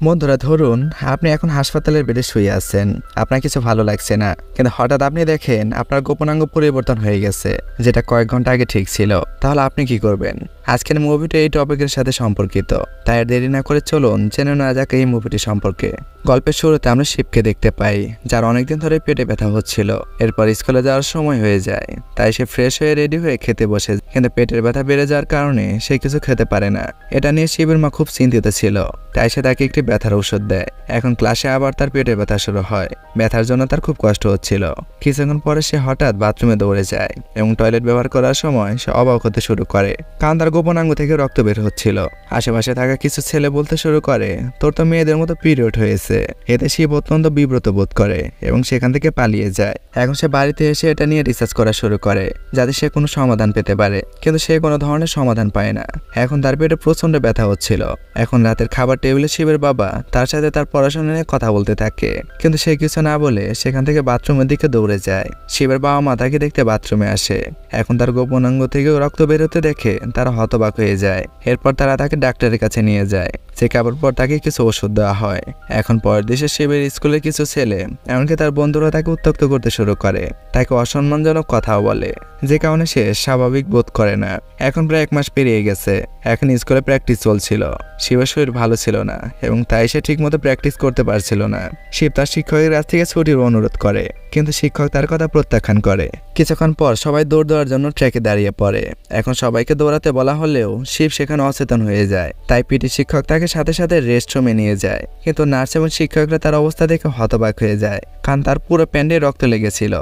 বন্ধুরা, ধরুন আপনি এখন হাসপাতালের বেডে শুয়ে আছেন, আপনার কিছু ভালো লাগছে না, কিন্তু হঠাৎ আপনি দেখেন আপনার গোপনাঙ্গ পরিবর্তন হয়ে গেছে, যেটা কয়েক ঘন্টা আগে ঠিক ছিল। তাহলে আপনি কি করবেন? আজকের মুভিটা এই টপিকের সাথে সম্পর্কিত, তাই আর দেরি না করে চলুন জেনে নেওয়া যাক এই মুভিটি সম্পর্কে। গল্পের শুরুতে আমরা শিবকে দেখতে পাই, যার অনেকদিন ধরে পেটে ব্যথা হচ্ছিল। এরপর স্কুলে যাওয়ার সময় হয়ে যায়, তাই সে ফ্রেশ হয়ে রেডি হয়ে খেতে বসে, কিন্তু পেটের ব্যথা বেড়ে যাওয়ার কারণে সে কিছু খেতে পারে না। এটা নিয়ে শিবের মা খুব চিন্তিত ছিল, তাই সে তাকে একটি ব্যথার ঔষধ দেয়। এখন ক্লাসে আবার তার পেটের ব্যথা শুরু হয়। ব্যথার জন্য তার খুব কষ্ট হচ্ছিল। কিছুক্ষণ পরে সে হঠাৎ বাথরুমে দৌড়ে যায় এবং টয়লেট ব্যবহার করার সময় সে অবাক হতে শুরু করে, কারণ তার গোপনাঙ্গ থেকে রক্ত বের হচ্ছিল। আশেপাশে থাকা কিছু ছেলে বলতে শুরু করে, তোর তো মেয়েদের মতো পিরিয়ড হয়েছে। এতে শিব অত্যন্ত বিব্রত বোধ করে এবং সেখান থেকে পালিয়ে যায়। এখন সে বাড়িতে এসে এটা নিয়ে রিসার্চ করা শুরু করে, যাতে সে কোনো সমাধান পেতে পারে, কিন্তু সে কোনো ধরনের সমাধান পায় না। এখন তার পেটে প্রচন্ড ব্যথা হচ্ছিল। এখন রাতের খাবার টেবিলে শিবের বাবা তার সাথে তার পড়াশোনা নিয়ে কথা বলতে থাকে, কিন্তু সে কিছু না বলে সেখান থেকে বাথরুমের দিকে দৌড়ে যায়। শিবের বাবা মা তাকে দেখতে বাথরুমে আসে। এখন তার গোপনাঙ্গ থেকে রক্ত বেরোতে দেখে তারা হতবাক হয়ে যায়। এরপর তারা তাকে ডাক্তারের কাছে নিয়ে যায়। চেক আপের পর তাকে কিছু ওষুধ দেওয়া হয়। এখন পরের দেশে শিবের স্কুলে কিছু ছেলে, এমনকি তার বন্ধুরা তাকে উত্ত্যক্ত করতে শুরু করে, তাকে অসম্মানজনক কথাও বলে, যে কারণে সে স্বাভাবিক বোধ করে না। এখন প্রায় 1 মাস পেরিয়ে গেছে। এখন স্কুলে প্র্যাকটিস চলছিল। শিবের শরীর ভালো ছিল না এবং তাই সে ঠিকমতো প্র্যাকটিস করতে পারছিল না। শিব তার শিক্ষকের কাছ থেকে ছুটির অনুরোধ করে, কিন্তু শিক্ষক তার কথা প্রত্যাখ্যান করে। কিছুক্ষণ পর সবাই দৌড় দেওয়ার জন্য ট্র্যাকে দাঁড়িয়ে পড়ে। এখন সবাইকে দৌড়াতে বলা হলেও শিব সেখানে অচেতন হয়ে যায়, তাই পিটি শিক্ষক তাকে সাথে সাথে রেস্ট রুমে নিয়ে যায়। কিন্তু নার্স এবং শিক্ষকরা তার অবস্থা দেখে হতবাক হয়ে যায়, কারণ তার পুরো প্যান্ডে রক্ত লেগেছিল।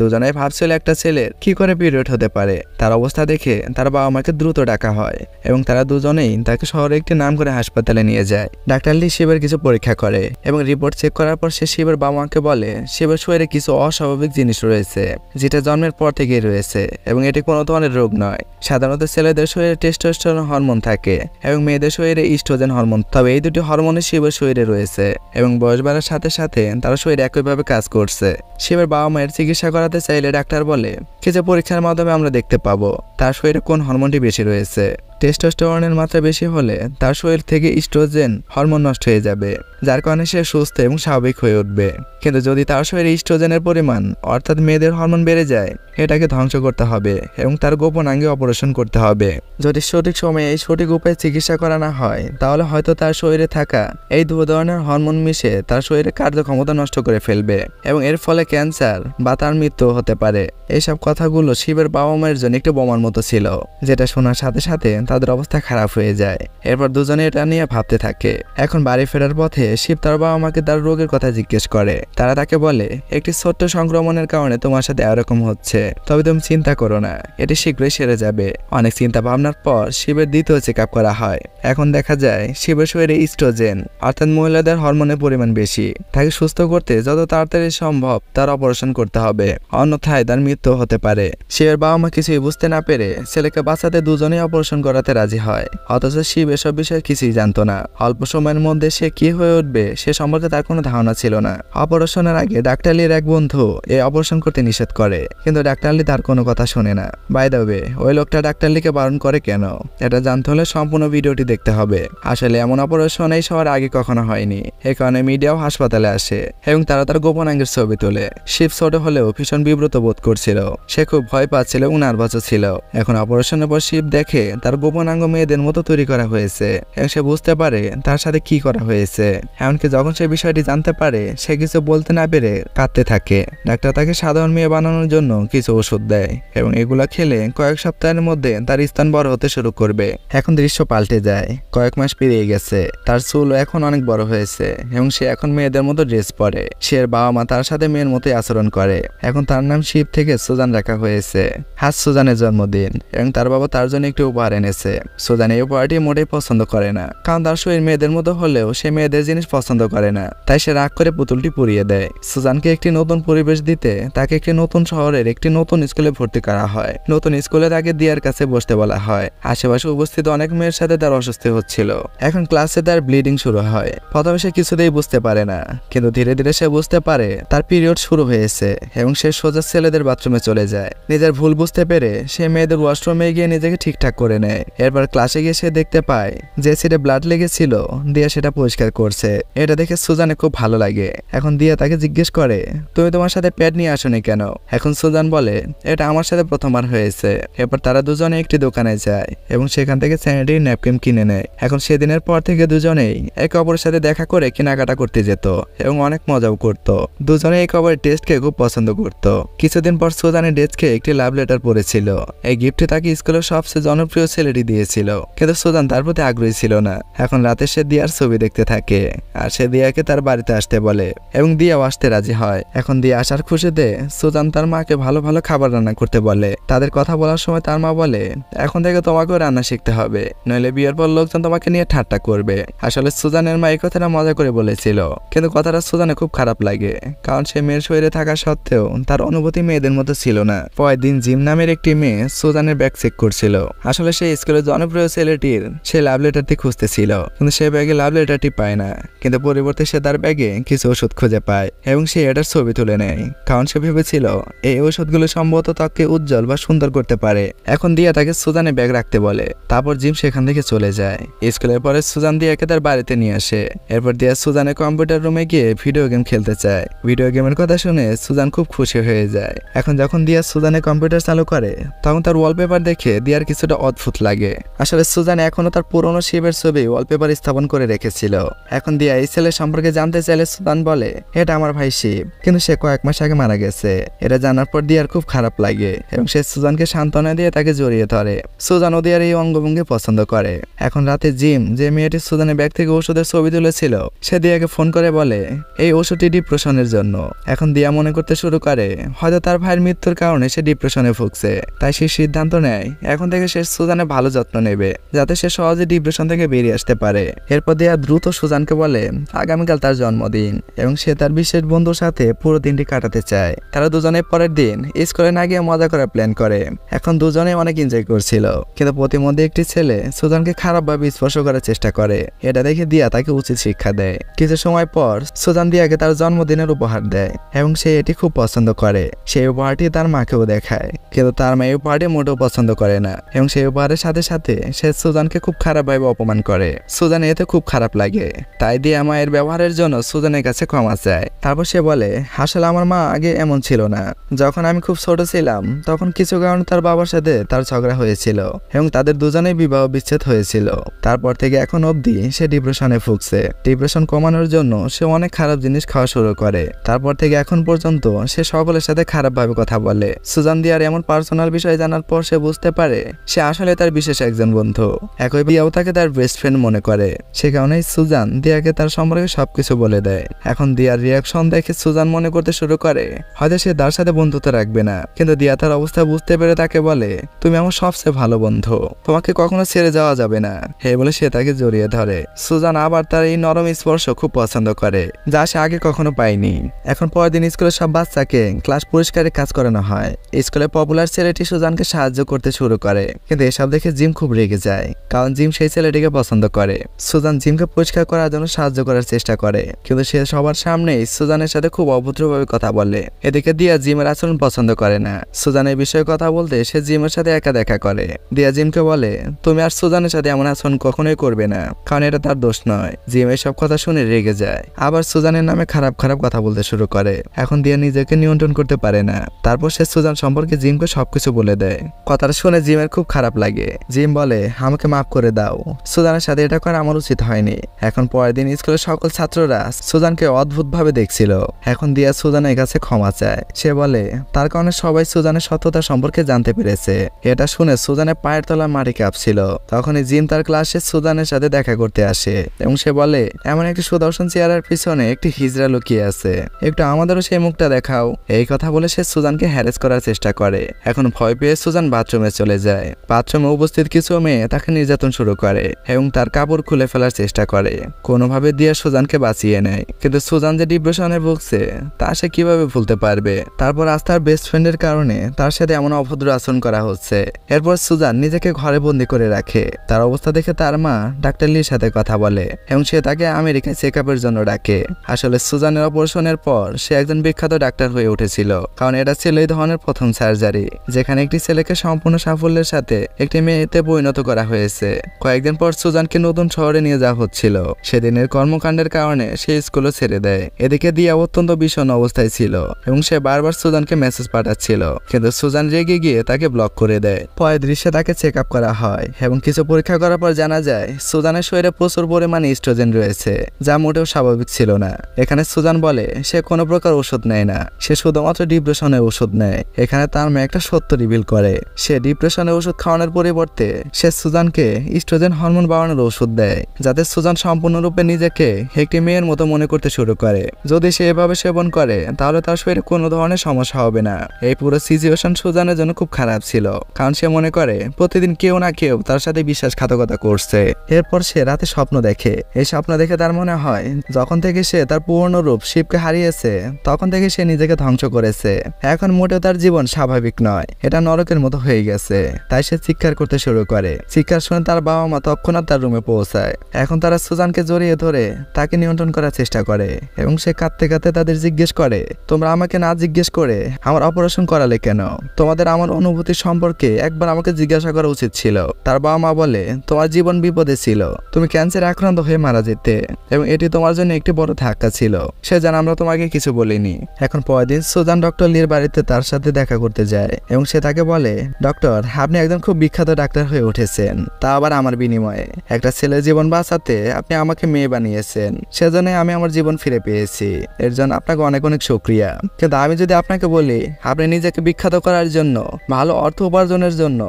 দুজনেই ভাবছিল একটা ছেলের কি করে পিরিয়ড হতে পারে। তার অবস্থা দেখে তার বাবা মাকে দ্রুত ডাকা হয় এবং তারা দুজনেই তাকে শহরে একটি নাম করে হাসপাতালে নিয়ে যায়। ডাক্তার লি শিবের কিছু পরীক্ষা করে এবং রিপোর্ট চেক করার পর সে শিবের বাবা মাকে বলে, শিবের শরীরে কিছু অস্বাভাবিক জিনিস রয়েছে, যেটা জন্মের পর থেকেই রয়েছে এবং এটি কোনো ধরনের রোগ নয়। সাধারণত ছেলেদের শরীরে টেস্টোস্টেরন হরমোন থাকে এবং মেয়েদের শরীরে ইস্ট্রোজেন হরমোন, তবে এই দুটি হরমোনই শিবের শরীরে রয়েছে এবং বয়স বাড়ার সাথে সাথে তার শরীর একইভাবে কাজ করছে। শিবের বাবা মায়ের চিকিৎসা করাতে চাইলে ডাক্তার বলে, কিছু পরীক্ষার মাধ্যমে আমরা দেখতে পাবো তার শরীরে কোন হরমোনটি বেশি রয়েছে। টেস্টোস্টেরনের মাত্রা বেশি হলে তার শরীর থেকে ইস্ট্রোজেন হরমোন নষ্ট হয়ে যাবে, যার কারণে সে সুস্থ এবং স্বাভাবিক হয়ে উঠবে। কিন্তু যদি তার শরীরে ইস্ট্রোজেনের পরিমাণ অর্থাৎ মেয়েদের হরমোন বেড়ে যায়, এটাকে ধ্বংস করতে হবে এবং তার গোপনাঙ্গে অপারেশন করতে হবে। যদি সঠিক সময়ে এই সঠিক উপায়ে চিকিৎসা করা না হয়, তাহলে হয়তো তার শরীরে থাকা এই 2 ধরনের হরমোন মিশে তার শরীরে কার্যক্ষমতা নষ্ট করে ফেলবে এবং এর ফলে ক্যান্সার বা তার মৃত্যু হতে পারে। এইসব কথাগুলো শিবের বাবা মায়ের জন্য একটু বোমার মতো ছিল, যেটা শোনার সাথে সাথে তাদের অবস্থা খারাপ হয়ে যায়। এরপর দুজনে এটা নিয়ে ভাবতে থাকে। এখন বাড়ি ফেরার পথে শিব তার বাবা মাকে তার রোগের কথা জিজ্ঞেস করে। তারা তাকে বলে, একটি ছোট্ট সংক্রমণের কারণে তোমার সাথে এরকম হচ্ছে, তবে তুমি চিন্তা করো না, এটি শীঘ্রই সেরে যাবে। অনেক চিন্তা ভাবনার পর শিবের দ্বিতীয় চেক আপ করা হয়। এখন দেখা যায় শিবের শরীরে ইস্ট্রোজেন অর্থাৎ মহিলাদের হরমোনের পরিমাণ বেশি। তাকে সুস্থ করতে যত তাড়াতাড়ি সম্ভব তার অপারেশন করতে হবে, অন্যথায় তার মৃত্যু হতে পারে। শিবের বাবা মা কিছুই বুঝতে না পেরে ছেলেকে বাঁচাতে দুজনেই অপারেশন করাতে রাজি হয়। অথচ শিব এসব বিষয়ে কিছুই জানতো না। অল্প সময়ের মধ্যে সে কি হয়ে উঠবে সে সম্পর্কে তার কোনো ধারণা ছিল না। অপারেশনের আগে ডাক্তার লির এক বন্ধু এই অপারেশন করতে নিষেধ করে, কিন্তু ডাক্তার লি তার কোনো কথা শোনে না। বাই দ্য ওয়ে, ওই লোকটা ডাক্তার লিকে বারণ করে কেন, এটা জানতে হলে সম্পূর্ণ ভিডিওটি দেখতে হবে। আসলে এমন অপারেশন এই শহরে আগে কখনো হয়নি। এই কারণে মিডিয়াও হাসপাতালে আসে এবং তারা তার গোপনাঙ্গের ছবি তোলে। শিব ছোট হলেও ভীষণ বিব্রত বোধ করছিল। সে খুব ভয় পাচ্ছিল এবং নার্ভাসও ছিল। এখন অপারেশনের পর শিব দেখে তার গোপনাঙ্গ মেয়েদের মতো তৈরি করা হয়েছে এবং সে বুঝতে পারে তার সাথে কি করা হয়েছে। এমনকি যখন সে বিষয়টি জানতে পারে, সে কিছু বলতে না পেরে কাঁদতে থাকে। ডাক্তার তাকে সাধারণ মেয়ে বানানোর জন্য কিছু ওষুধ দেয় এবং এগুলা খেলে কয়েক সপ্তাহের মধ্যে তার স্তন বড় হতে শুরু করবে। এখন দৃশ্য পাল্টে যায়। কয়েক মাস পেরিয়ে গেছে। তার চুল এখন অনেক বড় হয়েছে এবং সে এখন মেয়েদের মতো ড্রেস পরে। সে বাবা মা তার সাথে মেয়ের মতোই আচরণ করে। এখন তার নাম শিব থেকে সুজান রাখা হয়েছে। আজ সুজানের জন্মদিন এবং তার বাবা তার জন্য একটি উপহার এনেছে। সুজান এই উপহারটি মোটেই পছন্দ করে না, কারণ তার শরীর মেয়েদের মতো হলেও সে মেয়েদের জিনিস পছন্দ করে না। তাই সে রাগ করে পুতুলটি পুড়িয়ে দেয়। সুজানকে একটি নতুন পরিবেশ দিতে তাকে একটি নতুন শহরের একটি নতুন স্কুলে ভর্তি করা হয়। নতুন স্কুলে তাকে দিয়ার কাছে বসতে বলা হয়। আশেপাশে উপস্থিত অনেক মেয়ের সাথে তার অস্বস্তি হচ্ছিল। এখন ক্লাসে তার ব্লিডিং শুরু হয়। প্রথমে সে কিছুতেই বুঝতে পারে না, কিন্তু ধীরে ধীরে সে বুঝতে পারে তার পিরিয়ড শুরু হয়েছে এবং সে সোজা ছেলেদের বাথরুমে চলে যায়। নিজের ভুল বুঝতে পেরে সে মেয়েদের ওয়াশরুমে গিয়ে নিজেকে ঠিকঠাক করে নেয় এরপর ক্লাসে গিয়ে সে দেখতে পায় যে সিটে ব্লাড লেগেছিল দিয়া সেটা পরিষ্কার করছে। এটা দেখে সুজানের খুব ভালো লাগে। এখন দিয়া তাকে জিজ্ঞেস করে, তুমি তোমার সাথে প্যাড নিয়ে আসোনি কেন? এখন সুজান বলে, এটা আমার সাথে প্রথমবার হয়েছে। এরপর তারা দুজনে একটি দোকানে যায় এবং সেখান থেকে স্যানিটারি ন্যাপকিন কিনে নেয়। এখন সেদিনের পর থেকে দুজনেই একে অপরের সাথে দেখা করে কেনাকাটা করতে যেত এবং অনেক মজাও করত। দুজনে একে অপরের টেস্টকে খুব পছন্দ করত। কিছুদিন পর সুজানের ডেস্কে একটি লাভ লেটার পড়েছিল। এই গিফটটি তাকে স্কুলের সবচেয়ে জনপ্রিয় ছেলেটি দিয়েছিল, কিন্তু সুজান তার প্রতি আগ্রহী ছিল না। এখন রাতে সে দিয়ার ছবি দেখতে থাকে আর সে দিয়াকে তার বাড়িতে আসতে বলে এবং দিয়াও আসতে রাজি হয়। এখন দিয়া আসার খুশিতে সুজান তার মাকে ভালো ভালো খাবার রান্না করতে বলে। তাদের কথা বলার সময় তার মা বলে, এখন থেকে তোমাকেও রান্না শিখতে হবে, নইলে বিয়ের পর লোকজন তোমাকে নিয়ে ঠাট্টা করবে। আসলে সুজানের মা এই কথাটা মজা করে বলেছিল, কিন্তু কথাটা সুজানে খুব খারাপ লাগে, কারণ সে মেয়ের শরীরে থাকা সত্ত্বেও তার অনুভূতি মেয়েদের মতো ছিল না। পরের দিন জিম নামের একটি মেয়ে সুজানের ব্যাগ চেক করছিল। আসলে সে স্কুলের জনপ্রিয় ছেলেটির সে লাভ লেটারটি খুঁজতেছিল, কিন্তু সে ব্যাগে লাভ লেটারটি পায় না। কিন্তু পরিবর্তে সে তার ব্যাগে কিছু ওষুধ খুঁজে পায় এবং সে এটার ছবি তুলে নেয়, কারণ সে ভেবেছিল এই ওষুধগুলো সম্ভবত ত্বককে উজ্জ্বল বা সুন্দর করতে পারে। এখন দিয়া তাকে সুজানে ব্যাগ রাখতে বলে। তারপর জিম সেখান থেকে চলে যায়। স্কুলের পরে সুজান দিয়াকে তার বাড়িতে নিয়ে আসে। এরপর দিয়া সুজানের কম্পিউটার রুমে গিয়ে ভিডিও গেম খেলতে চায়। ভিডিও গেমের কথা শুনে সুজান খুব খুশি হয়ে যায়। এখন যখন দিয়া সুজানের কম্পিউটার চালু করে তখন তার ওয়ালপেপার দেখে দিয়ার কিছুটা অদ্ভুত লাগে। আসলে সুজান এখনো তার পুরনো শিবের ছবি ওয়ালপেপার স্থাপন করে রেখেছিল। এখন দিয়া এই ছেলের সম্পর্কে জানতে চাইলে সুজান বলে, এটা আমার ভাই শিব, কিন্তু সে কয়েক মাস আগে মারা গেছে। এটা জানার পর দিয়ার খুব খারাপ লাগে এবং সে সুজানকে সান্ত্বনা দিয়ে তাকে জড়িয়ে ধরে। সুজান ও দিয়ার এই অঙ্গভঙ্গি পছন্দ করে। এখন রাতে জিম, যে মেয়েটি সুজানের ব্যাগ থেকে ওষুধের ছবি তুলেছিল, সে দিয়াকে ফোন করে বলে এই ওষুধটি ডিপ্রেশনের জন্য। এখন দিয়া মনে করতে শুরু করে হয়তো তার ভাইয়ের মৃত্যুর কারণে সে ডিপ্রেশনে ভুগছে। তাই সে সিদ্ধান্ত নেয় এখন থেকে সে সুজানের ভালো যত্ন নেবে, যাতে সে সহজে ডিপ্রেশন থেকে বেরিয়ে আসতে পারে। এরপর দিয়া দ্রুত সুজানকে বলে আগামীকাল তার জন্মদিন এবং সে তার বিশেষ বন্ধুর সাথে পুরো দিনটি কাটাতে চায়। তারা দুজনে পরের দিন স্কুলে না গিয়ে মজা করার প্ল্যান করে। এখন দুজনে অনেক এনজয় করছিল, কিন্তু প্রতিমধ্যে একটি ছেলে সুজানকে খারাপভাবে স্পর্শ করার চেষ্টা করে। এটা দেখে দিয়া তাকে উচিত শিক্ষা দেয়। কিছু সময় পর সুজান দিয়াকে তার জন্মদিনের উপহার দেয় এবং সে এটি খুব পছন্দ করে। সেই উপহারটি তার মাকেও দেখায়, কিন্তু তার মা এই উপহারটি মোটেও পছন্দ করে না এবং সেই উপহারের সাথে সাথে সে সুজানকে খুব খারাপভাবে অপমান করে। সুজান এতে খুব খারাপ লাগে, তাই দিয়া মায়ের ব্যবহারের জন্য সুজানের কাছে ক্ষমা চায়। তারপর সে বলে, আসলে আমার মা আগে এমন ছিল না। যখন আমি খুব ছোট ছিলাম তখন কিছু কারণে তার বাবার সাথে তার ঝগড়া হয়েছিল এবং তাদের দুজনেই বিবাহ বিচ্ছেদ হয়েছিল। তারপর থেকে এখন অবধি সে ডিপ্রেশনে ভুগছে। ডিপ্রেশন কমানোর জন্য সে অনেক খারাপ জিনিস খাওয়া শুরু করে। তারপর থেকে এখন পর্যন্ত সে সকলের সাথে খারাপভাবে কথা বলে। সুজান দিয়ার এমন পার্সোনাল বিষয় জানার পর সে বুঝতে পারে সে আসলে তার বিশেষ একজন বন্ধু। একই দিয়াও তাকে তার বেস্ট ফ্রেন্ড মনে করে। সে কারণেই সুজান দিয়াকে তার সম্পর্কে সবকিছু বলে দেয়। এখন দিয়ার রিয়াকশন দেখে সুজান মনে করতে শুরু করে হয়তো সে তার সাথে বন্ধুত্ব রাখবে না, কিন্তু দিয়া তার অবস্থা বুঝতে পেরে তাকে বলে, তুমি আমার সবচেয়ে ভালো বন্ধু, তোমাকে কখনো ছেড়ে যাওয়া যাবে না। হে বলে সে তাকে জড়িয়ে ধরে। সুজান আবার তার এই নরম স্পর্শ খুব পছন্দ করে, যা সে আগে কখনো পায়নি। এখন পরের দিন স্কুলের সব বাচ্চাকে ক্লাস পরিষ্কারের কাজ করানো হয়। স্কুলে পপুলার ছেলেটি সুজানকে সাহায্য করতে শুরু করে, কিন্তু এসব দেখে জিম খুব রেগে যায়, কারণ জিম সেই ছেলেটিকে পছন্দ করে। সুজান জিমকে পরিষ্কার করার জন্য সাহায্য করার চেষ্টা করে, কিন্তু সে সবার সামনেই সুজানের সাথে খুব অভদ্রভাবে কথা বলে। এদিকে দিয়া জিমের আচরণ পছন্দ করে না। সুজানের বিষয়ে কথা বলতে সে জিমের সাথে একা দেখা করে। দিয়া জিমকে বলে, তুমি আর সুজানের সাথে এমন আচরণ কখনোই করবে না, কারণ এটা তার দোষ নয়। জিম এসব কথা শুনে রেগে যায়, আবার সুজানের নামে খারাপ খারাপ কথা বলতে শুরু করে। এখন দিয়া নিজেকে নিয়ন্ত্রণ করতে পারে না। তারপর সে সুজান সম্পর্কে জিমকে সবকিছু বলে দেয়। কথাটা শুনে জিমের খুব খারাপ লাগে। জিম বলে, আমাকে মাফ করে দাও, সুজানের সাথে এটা করা আমার উচিত হয়নি। এখন পরের দিন স্কুলের সকল ছাত্ররা সুজানকে অদ্ভুতভাবে দেখছিল। এখন দিয়া সুজানের কাছে ক্ষমা চায়। সে বলে তার কারণে সবাই সুজানের সত্যতা সম্পর্কে জানতে পেরেছে। এটা শুনে সুজানের পায়ের তলা মাটি কাঁপছিল। তখনই জিম তার ক্লাসে সুজানের সাথে দেখা করতে আসে এবং সে বলে, এমন একটি সুদর্শন চেহারার পিছনে একটি হিজড়া লুকিয়ে আছে, একটু আমাদেরও সেই মুখটা দেখাও। এই কথা বলে সে সুজানকে হ্যারেস করার চেষ্টা করে। এখন ভয় পেয়ে সুজান বাথরুমে চলে যায়। বাথরুমে উপস্থিত কিছু মেয়ে তাকে নির্যাতন শুরু করে এবং তার কাপড় খুলে ফেলার চেষ্টা করে। কোনোভাবে দিয়ে সুজানকে বাঁচিয়ে নেয়, কিন্তু সুজান যে ডিপ্রেশনে ভুগছে তা সে কিভাবে ভুলতে পারবে। তারপর আজ তার বেস্ট ফ্রেন্ডের কারণে তার সাথে এমন অভদ্র আচরণ করা হচ্ছে। এরপর সুজান নিজেকে ঘরে বন্দি করে রাখে। তার অবস্থা দেখে তার মা ডাক্তার লির সাথে কথা বলে এবং সে তাকে আমেরিকায় চেক আপের জন্য ডাকে। আসলে সুজানের অপারেশনের পর সে একজন বিখ্যাত ডাক্তার হয়ে উঠেছিল, কারণ এটা ছিল এই ধরনের প্রথম সার্জারি যেখানে একটি ছেলেকে সম্পূর্ণ সাফল্যের সাথে একটি মেয়ে মেয়েতে পরিণত করা হয়েছে। কয়েকদিন পর সুজানকে নতুন শহরে নিয়ে যাওয়া হচ্ছিল। সেদিনের কর্মকাণ্ডের কারণে সে স্কুলও ছেড়ে দেয়। এদিকে দিয়া অত্যন্ত বিষণ্ণ অবস্থায় ছিল এবং সে বারবার সুজানকে মেসেজ পাঠাচ্ছিল, কিন্তু সুজান রেগে গিয়ে তাকে ব্লক করে দেয়। পরের দৃশ্যে তাকে চেক আপ করা হয় এবং কিছু পরীক্ষা করার পর জানা যায় সুজানের শরীরে প্রচুর পরিমাণে ইস্ট্রোজেন রয়েছে, যা মোটেও স্বাভাবিক ছিল না। এখানে সুজান বলে সে কোনো প্রকার ওষুধ নেয় না, সে শুধুমাত্র ডিপ্রেশনের ওষুধ নেয়। এখানে তার মেয়ে একটা সত্য রিভিল করে, সে ডিপ্রেশনের ওষুধ খাওয়ানোর পরিবর্তে সে সুজানকে ইস্ট্রোজেন হরমোন বাড়ানোর ওষুধ দেয়, যাতে সুজান সম্পূর্ণরূপে নিজেকে একটি মেয়ের মতো মনে করতে শুরু করে। যদি সে এভাবে সেবন করে তাহলে তার শরীরে কোনো ধরনের সমস্যা হবে না। এই পুরো সিচুয়েশন সুজানের জন্য খুব খারাপ ছিল, কারণ সে মনে করে প্রতিদিন কেউ না কেউ তার সাথে বিশ্বাসঘাতকতা করছে। এরপর সে রাতে স্বপ্ন দেখে। এই স্বপ্ন দেখে তার মনে হয় যখন থেকে সে তার পূর্ণ রূপ শিবকে হারিয়েছে তখন থেকে সে নিজেকে ধ্বংস করেছে। এখন মোটেও তার জীবন স্বাভাবিক নয়, এটা নরকের মতো হয়ে গেছে। তাই সে চিৎকার করতে শুরু করে। চিৎকার শুনে তার বাবা মা তৎক্ষণাৎ তার রুমে পৌঁছায়। এখন তারা সুজানকে জড়িয়ে ধরে তাকে নিয়ন্ত্রণ করার চেষ্টা করে এবং সে কাঁদতে কাঁদতে তাদের জিজ্ঞেস করে, তোমরা আমাকে না জিজ্ঞেস করে আমার অপারেশন করালে কেন? তোমাদের আমার অনুভূতি সম্পর্কে একবার আমাকে জিজ্ঞাসা করা উচিত ছিল। তার বাবা মা বলে, তোমার জীবন বিপদে ছিল, তুমি ক্যান্সারে আক্রান্ত হয়ে মারা যেতে এবং এটি তোমার জন্য একটি বড় ধাক্কা ছিল। সে জানে আমরা তোমাকে কিছু বলিনি। এখন পরের দিন সুজান ডক্টর লির বাড়িতে তার সাথে দেখা করতে যায় এবং সে তাকে বলে, ডক্টর, আপনি একজন খুব বিখ্যাত ডাক্তার হয়ে উঠেছেন, তা আবার আমার বিনিময়ে। একটা ছেলের জীবন বাঁচাতে আপনি আমাকে মেয়ে বানিয়েছেন, সেজন্য আমি আমার জীবন ফিরে পেয়েছি। এর জন্য আপনাকে অনেক অনেক শুকরিয়া। কিন্তু আমি যদি আপনাকে বলি আপনি নিজেকে বিখ্যাত করার জন্য, ভালো অর্থ উপার্জনের জন্য,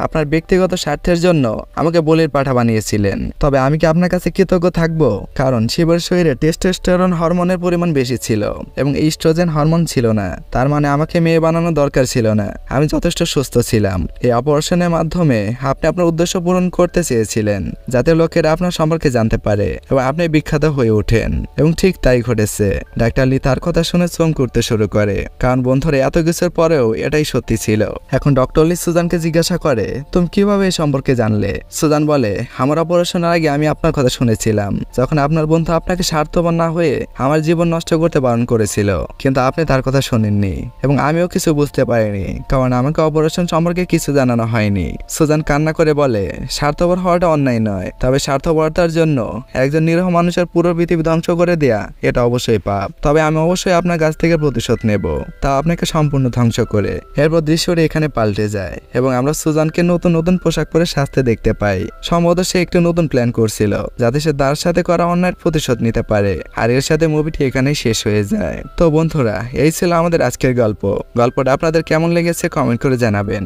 আপনার ব্যক্তিগত স্বার্থের জন্য আমাকে বলির পাঠা বানিয়েছিলেন, তবে আমি কি আপনার কাছে কৃতজ্ঞ থাকবো? কারণ শিবের শরীরে টেস্টোস্টেরন হরমোনের পরিমাণ বেশি ছিল এবং ইস্ট্রোজেন হরমোন ছিল না। তার মানে আমাকে মেয়ে বানানো দরকার ছিল না, আমি যথেষ্ট সুস্থ ছিলাম। এই অপারেশনের মাধ্যমে আপনি আপনার উদ্দেশ্য পূরণ করতে চেয়েছিলেন, যাতে লোকেরা আপনার সম্পর্কে জানতে পারে এবং আপনি বিখ্যাত হয়ে ওঠেন। এবং ঠিক তাই ঘটেছে। ডাক্তার লি তার কথা শুনে চমক করতে শুরু করে, কারণ বন্ধুরা এত কিছুর পরেও এটাই সত্যি ছিল। এখন ডক্টর লি সুজানকে জিজ্ঞাসা করে, তুমি কিভাবে এই সম্পর্কে জানলে? সুজান বলে, আমার অপারেশনের আগে আমি আপনার কথা শুনেছিলাম, যখন আপনার বন্ধু আপনাকে স্বার্থপর না হয়ে আমার জীবন নষ্ট করতে বারণ করেছিল, কিন্তু আপনি তার কথা শোনেননি এবং আমিও কিছু বুঝতে পারিনি, কারণ আমাকে অপারেশন সম্পর্কে কিছু জানানো হয়নি। সুজান কান্না করে বলে, স্বার্থপর হওয়াটা অন্যায় নয়, তবে স্বার্থপরতার জন্য একজন নিরীহ মানুষের পুরো পৃথিবী ধ্বংস করে দেয়া এটা অবশ্যই পাপ। তবে আমি অবশ্যই আপনার কাছ থেকে প্রতিশোধ নেব, তা আপনাকে সম্পূর্ণ ধ্বংস করে। এরপর দৃশ্যটি এখানে পাল্টে যায় এবং আমরা সুজানকে নতুন নতুন পোশাক পরে সাজতে দেখতে পাই। সম্ভবত সে একটু নতুন প্ল্যান করছিল, যাতে সে তার সাথে করা অন্যায়ের প্রতিশোধ নিতে পারে। আর এর সাথে মুভিটি এখানেই শেষ হয়ে যায়। তো বন্ধুরা, এই ছিল আমাদের আজকের গল্প। গল্পটা আপনাদের কেমন লেগেছে কমেন্ট করে জানাবেন।